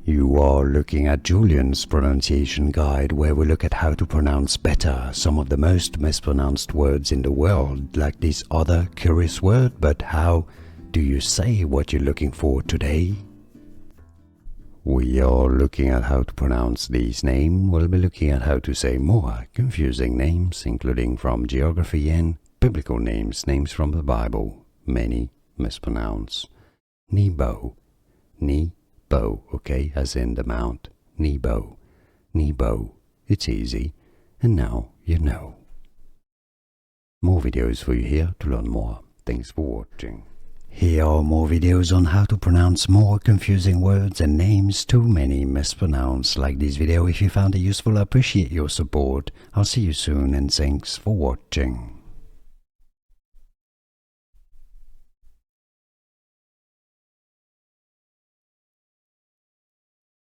You are looking at Julian's pronunciation guide, where we look at how to pronounce better some of the most mispronounced words in the world, like this other curious word. But how do you say what you're looking for today? We are looking at how to pronounce these names. We'll be looking at how to say more confusing names, including from geography and biblical names, names from the Bible. Many mispronounce. Nebo. Nebo, okay, as in the mount. Nebo. Nebo. It's easy. And now you know. More videos for you here to learn more. Thanks for watching. Here are more videos on how to pronounce more confusing words and names too many mispronounced. Like this video if you found it useful. I appreciate your support. I'll see you soon and thanks for watching.